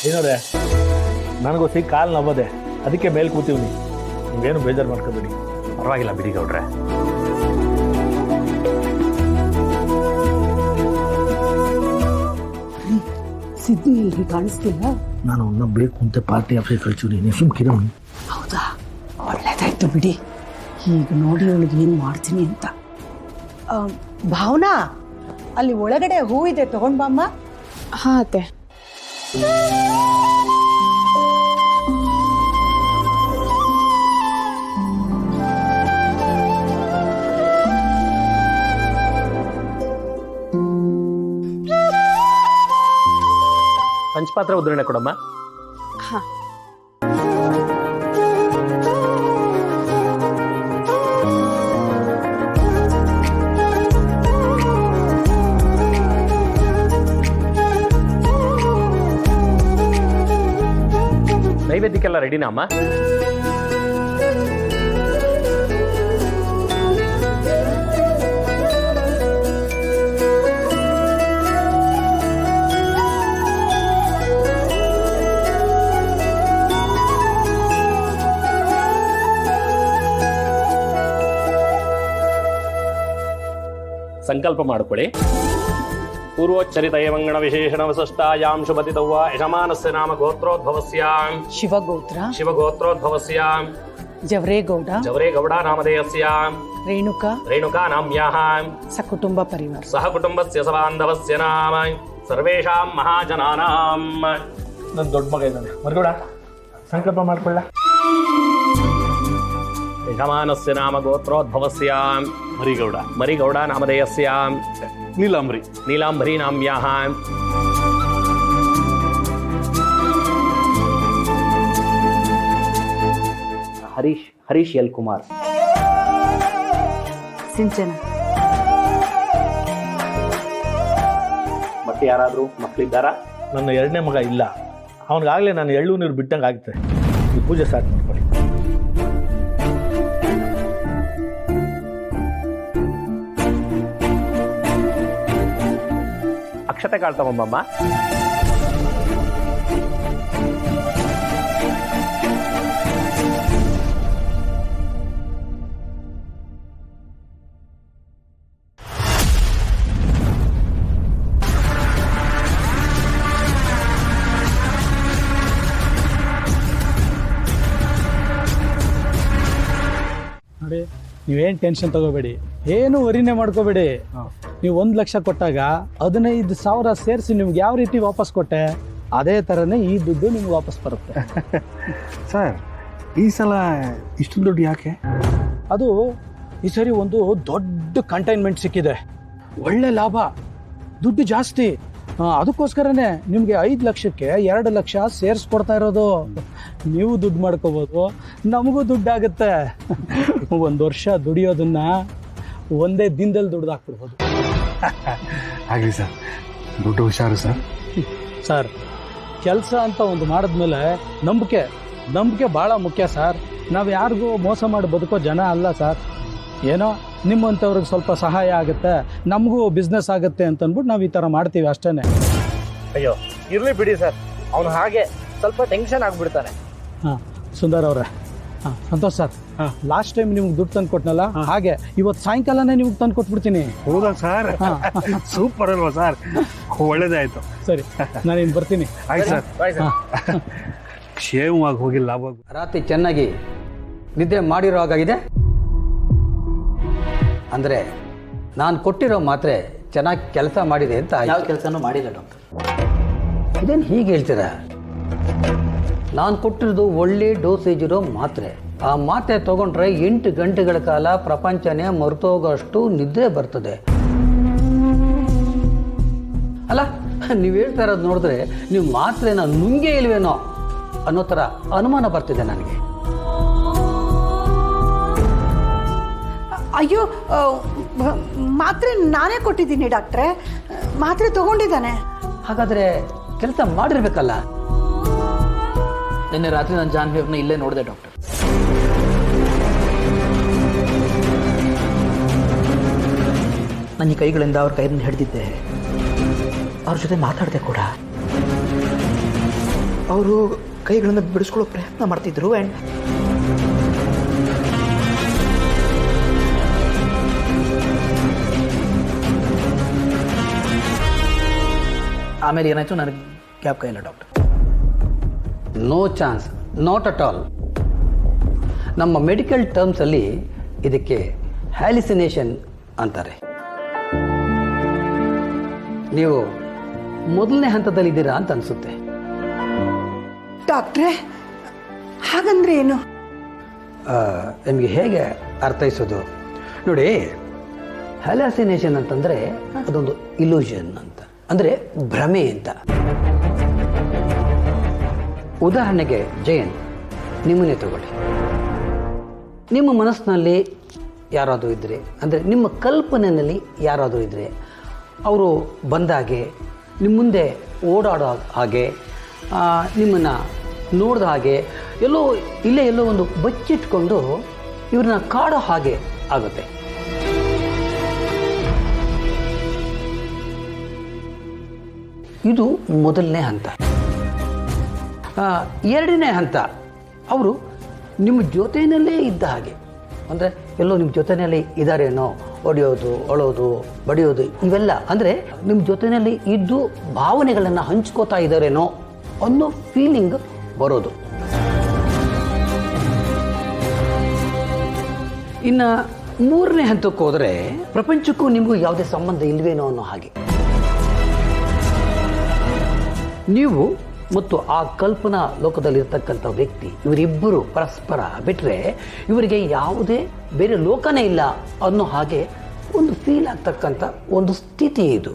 ಏನೋರೆ ನನಗೋಸಿ ಕಾಲು ನವ್ವದೆ, ಅದಕ್ಕೆ ಮೇಲೆ ಕೂತೀವಿ. ನೀವೇನು ಬೇಜಾರು ಮಾಡ್ಕೋಬೇಡಿ. ಪರವಾಗಿಲ್ಲ ಬಿಡಿ ಗೌಡ್ರೆ. ಸಿದ್ದು ಇಲ್ರಿ, ಕಾಣಿಸ್ತಿಲ್ಲ. ನಾನು ಅವನ್ನ ಬೇಕು ಅಂತ ಪಾರ್ಟಿ ಆಫೀಸ್ ಕಳ್ಸಿವ್ರಿ. ನೀವು ಸುಮ್ಕಿರೋ. ಹೌದಾ, ಒಳ್ಳೇದಾಯ್ತು ಬಿಡಿ. ಈಗ ನೋಡಿ ಅವಳಿಗೆ ಏನು ಮಾಡ್ತೀನಿ ಅಂತ. ಭಾವನಾ, ಅಲ್ಲಿ ಒಳಗಡೆ ಹೂ ಇದೆ, ತಗೊಂಡ್ ಬಾಮ್ಮ. ಹಾ ಅತ್ತೆ. ಪಂಚಪಾತ್ರ ಉದ್ರಣೆ ಕೊಡಮ್ಮ. ಹಾ. ನೈವೇದ್ಯಕ್ಕೆಲ್ಲ ರೆಡಿನಾ ಅಮ್ಮ? ಸಂಕಲ್ಪ ಮಾಡಿಕೊಳ್ಳಿ. ಪೂರ್ವೋಚ್ಚರಿತ ಏವಂಗಣ ವಿಶೇಷಣ ವಸಷ್ಟಾಯಾಂ ಶುಭತಿತವ್ವ ಯಜಮಾನಸ್ಯ ನಾಮ ಗೋತ್ರೋದ್ಭವಸ್ಯಾಂ ಶಿವಗೋತ್ರೋದ್ಭವಸ್ಯಾಂ ಜವರೇಗೌಡ ಜವರೇಗೌಡ ನಾಮಧೇಯಸ್ಯಾಂ ರೇಣುಕಾ ನಾಮ್ಯಾಃ ಸಕುಟುಂಬ ಪರಿವಾರ ಸಹ ಕುಟುಂಬಸ್ಯ ಸಬಾಂಧವಸ್ಯ ನಾಮ ಸರ್ವೇಷಾಂ ಮಹಾಜನಾನಾಂ. ನನ್ನ ದೊಡ್ಡ ಮಗ ಇದ್ದಾನೆ ಮರ್ಗೌಡ, ಸಂಕಲ್ಪ ಮಾಡ್ಕೊಳ್ಳ. ಯಜಮಾನಸ್ಯ ನಾಮ ಗೋತ್ರೋದ್ಭವಸ್ಯಾಂ ಮರಿಗೌಡ ನಾಮಧೇಯಸ್ಯಾಂ ನೀಲಾಂಬರಿ ನಾಮ್ಯಾಃ ಹರೀಶ್ ಎಲ್ ಕುಮಾರ್ ಸಿಂಚನ. ಮತ್ತೆ ಯಾರಾದ್ರೂ ಮಕ್ಕಳಿದ್ದಾರಾ? ನನ್ನ ಎರಡನೇ ಮಗ ಇಲ್ಲ. ಅವನಿಗಾಗಲೇ ನಾನು ಎಳ್ಳು ನೀರು ಬಿಟ್ಟಂಗೆ ಆಗುತ್ತೆ. ಈ ಪೂಜೆ ಸ್ಟಾರ್ಟ್ ಮಾಡ್ಕೊಳ್ಳಿ. ಅಕ್ಷತೆ ಕಾಳ್ತಮ್ಮಮ್ಮ. ನೋಡಿ, ನೀವೇನು ಟೆನ್ಷನ್ ತಗೋಬೇಡಿ, ಏನು ವರಿನೇ ಮಾಡ್ಕೋಬೇಡಿ. ನೀವು 1 ಲಕ್ಷ ಕೊಟ್ಟಾಗ 15,000 ಸೇರಿಸಿ ನಿಮ್ಗೆ ಯಾವ ರೀತಿ ವಾಪಸ್ ಕೊಟ್ಟೆ, ಅದೇ ಥರನೇ ಈ ದುಡ್ಡು ನಿಮ್ಗೆ ವಾಪಸ್ ಬರುತ್ತೆ. ಸರ್, ಈ ಸಲ ಇಷ್ಟು ದುಡ್ಡು ಯಾಕೆ? ಅದು ಈ ಸರಿ ಒಂದು ದೊಡ್ಡ ಕಂಟೈನ್ಮೆಂಟ್ ಸಿಕ್ಕಿದೆ, ಒಳ್ಳೆ ಲಾಭ, ದುಡ್ಡು ಜಾಸ್ತಿ. ಅದಕ್ಕೋಸ್ಕರನೇ ನಿಮಗೆ 5 ಲಕ್ಷಕ್ಕೆ 2 ಲಕ್ಷ ಸೇರಿಸ್ಕೊಡ್ತಾ ಇರೋದು. ನೀವು ದುಡ್ಡು ಮಾಡ್ಕೋಬೋದು, ನಮಗೂ ದುಡ್ಡಾಗುತ್ತೆ. 1 ವರ್ಷ ದುಡಿಯೋದನ್ನ ಒಂದೇ ದಿನದಲ್ಲಿ ದುಡ್ದು ಹಾಕ್ಬಿಡ್ಬೋದು. ಆಗಲಿ ಸರ್, ದುಡ್ಡು ಹುಷಾರು ಸರ್. ಸರ್, ಕೆಲಸ ಅಂತ ಒಂದು ಮಾಡಿದ್ಮೇಲೆ ನಂಬಿಕೆ ಭಾಳ ಮುಖ್ಯ ಸರ್. ನಾವು ಯಾರಿಗೂ ಮೋಸ ಮಾಡಿ ಬದುಕೋ ಜನ ಅಲ್ಲ ಸರ್. ಏನೋ ನಿಮ್ಮಂಥವ್ರಿಗೆ ಸ್ವಲ್ಪ ಸಹಾಯ ಆಗುತ್ತೆ, ನಮಗೂ ಬಿಸ್ನೆಸ್ ಆಗುತ್ತೆ ಅಂತ ಅಂದ್ಬಿಟ್ಟು ನಾವು ಈ ಥರ ಮಾಡ್ತೀವಿ ಅಷ್ಟೇ. ಅಯ್ಯೋ ಇರ್ಲಿ ಬಿಡಿ ಸರ್, ಅವನು ಹಾಗೆ ಸ್ವಲ್ಪ ಟೆನ್ಷನ್ ಆಗ್ಬಿಡ್ತಾನೆ. ಹಾಂ, ಸುಂದರ್ ಅವರೇ. ಹಾಂ, ಸಂತೋಷ್ ಸರ್, ಲಾಸ್ಟ್ ಟೈಮ್ ನಿಮ್ಗೆ ದುಡ್ಡು ತಂದು ಕೊಟ್ನಲ್ಲ, ಹಾಗೆ ಇವತ್ತು ಸಾಯಂಕಾಲನೇ ನಿಮ್ಗೆ ತಂದು ಕೊಟ್ಬಿಡ್ತೀನಿ. ಹೌದಾ ಸರ್? ಸೂಪರ್ ಅಲ್ವಾ ಸರ್? ಒಳ್ಳೇದಾಯ್ತು. ಸರಿ, ನಾನು ಇನ್ನು ಬರ್ತೀನಿ. ಆಯ್ತು ಸರ್. ಕ್ಷೇಮವಾಗಿ ಹೋಗಿ ಲಾಭ. ರಾತ್ರಿ ಚೆನ್ನಾಗಿ ನಿದ್ದೆ ಮಾಡಿರೋ ಹಾಗಾಗಿದೆ ಅಂದರೆ ನಾನು ಕೊಟ್ಟಿರೋ ಮಾತ್ರೆ ಚೆನ್ನಾಗಿ ಕೆಲಸ ಮಾಡಿದೆ ಅಂತ. ಯಾವ ಕೆಲಸನೂ ಮಾಡಿಲ್ಲ ಡಾಕ್ಟರ್. ಇದೇನು ಹೀಗೆ ಹೇಳ್ತೀರಾ? ನಾನು ಕೊಟ್ಟಿರೋದು ಒಳ್ಳೆ ಡೋಸೇಜ್ ಇರೋ ಮಾತ್ರೆ. ಆ ಮಾತ್ರೆ ತಗೊಂಡ್ರೆ 8 ಗಂಟೆಗಳ ಕಾಲ ಪ್ರಪಂಚನೇ ಮರೆತೋಗೋಷ್ಟು ನಿದ್ದೆ ಬರ್ತದೆ. ಅಲ್ಲ, ನೀವು ಹೇಳ್ತಾ ಇರೋದು ನೋಡಿದ್ರೆ ನೀವು ಮಾತ್ರೆನ ನುಂಗೇ ಇಲ್ವೇನೋ ಅನ್ನೋ ಥರ ಅನುಮಾನ ಬರ್ತಿದೆ ನನಗೆ. ಅಯ್ಯೋ, ಮಾತ್ರೆ ನಾನೇ ಕೊಟ್ಟಿದ್ದೀನಿ ಡಾಕ್ಟ್ರೆ, ಮಾತ್ರೆ ತಗೊಂಡಿದ್ದಾನೆ. ಹಾಗಾದರೆ ಕೆಲಸ ಮಾಡಿರ್ಬೇಕಲ್ಲ. ನಿನ್ನೆ ರಾತ್ರಿ ನಾನು ಜಾನ್ವಿಯವ್ರನ್ನ ಇಲ್ಲೇ ನೋಡಿದೆ ಡಾಕ್ಟರ್. ನನ್ನ ಕೈಗಳಿಂದ ಅವ್ರ ಕೈಯನ್ನು ಹಿಡಿದಿದ್ದೆ, ಅವ್ರ ಜೊತೆ ಮಾತಾಡಿದೆ ಕೂಡ. ಅವರು ಕೈಗಳನ್ನು ಬಿಡಿಸ್ಕೊಳ್ಳೋ ಪ್ರಯತ್ನ ಮಾಡ್ತಿದ್ರು ಆ್ಯಂಡ್ ಆಮೇಲೆ ಏನಾಯ್ತು ನನಗೆ ಜ್ಞಾಪಕ ಇಲ್ಲ doctor. No chance, not at all. ನಮ್ಮ ಮೆಡಿಕಲ್ ಟರ್ಮ್ಸಲ್ಲಿ ಇದಕ್ಕೆ ಹ್ಯಾಲಿಸಿನೇಷನ್ ಅಂತಾರೆ. ನೀವು ಮೊದಲನೇ ಹಂತದಲ್ಲಿದ್ದೀರಾ ಅಂತ ಅನಿಸುತ್ತೆ. ಡಾಕ್ಟ್ರೇ, ಹಾಗಂದ್ರೆ ಏನು? ನಿಮಗೆ ಹೇಗೆ ಅರ್ಥೈಸೋದು ನೋಡಿ, ಹ್ಯಾಲಿಸಿನೇಷನ್ ಅಂತಂದರೆ ಅದೊಂದು ಇಲ್ಯೂಷನ್ ಅಂತ, ಅಂದರೆ ಭ್ರಮೆ ಅಂತ. ಉದಾಹರಣೆಗೆ ಜಯನ್, ನಿಮ್ಮನ್ನೇ ತಗೊಳ್ಳಿ. ನಿಮ್ಮ ಮನಸ್ಸಿನಲ್ಲಿ ಯಾರಾದರೂ ಇದ್ದರೆ, ಅಂದರೆ ನಿಮ್ಮ ಕಲ್ಪನೆಯಲ್ಲಿ ಯಾರಾದರೂ ಇದ್ದರೆ, ಅವರು ಬಂದಾಗೆ ನಿಮ್ಮ ಮುಂದೆ ಓಡಾಡೋ ಹಾಗೆ, ನಿಮ್ಮನ್ನು ನೋಡಿದ ಹಾಗೆ, ಎಲ್ಲೋ ಒಂದು ಬಚ್ಚಿಟ್ಕೊಂಡು ಇವ್ರನ್ನ ಕಾಡೋ ಹಾಗೆ ಆಗುತ್ತೆ. ಇದು ಮೊದಲನೇ ಹಂತ. ಎರಡನೇ ಹಂತ, ಅವರು ನಿಮ್ಮ ಜೊತೆಯಲ್ಲೇ ಇದ್ದ ಹಾಗೆ, ಅಂದರೆ ಎಲ್ಲೋ ನಿಮ್ಮ ಜೊತೆಯಲ್ಲಿ ಇದ್ದಾರೇನೋ, ಹೊಡೆಯೋದು, ಅಳೋದು, ಬಡಿಯೋದು, ಇವೆಲ್ಲ ಅಂದರೆ ನಿಮ್ಮ ಜೊತೆಯಲ್ಲಿ ಇದ್ದು ಭಾವನೆಗಳನ್ನು ಹಂಚ್ಕೋತಾ ಇದ್ದಾರೇನೋ ಅನ್ನೋ ಫೀಲಿಂಗ್ ಬರೋದು. ಇನ್ನು ಮೂರನೇ ಹಂತಕ್ಕೆ ಹೋದರೆ, ಪ್ರಪಂಚಕ್ಕೂ ನಿಮಗೂ ಯಾವುದೇ ಸಂಬಂಧ ಇಲ್ವೇನೋ ಅನ್ನೋ ಹಾಗೆ. ನೀವು ಮತ್ತು ಆ ಕಲ್ಪನಾ ಲೋಕದಲ್ಲಿರ್ತಕ್ಕಂಥ ವ್ಯಕ್ತಿ, ಇವರಿಬ್ಬರು ಪರಸ್ಪರ ಬಿಟ್ಟರೆ ಇವರಿಗೆ ಯಾವುದೇ ಬೇರೆ ಲೋಕನೇ ಇಲ್ಲ ಅನ್ನೋ ಹಾಗೆ ಒಂದು ಫೀಲ್ ಆಗ್ತಕ್ಕಂಥ ಒಂದು ಸ್ಥಿತಿ ಇದು.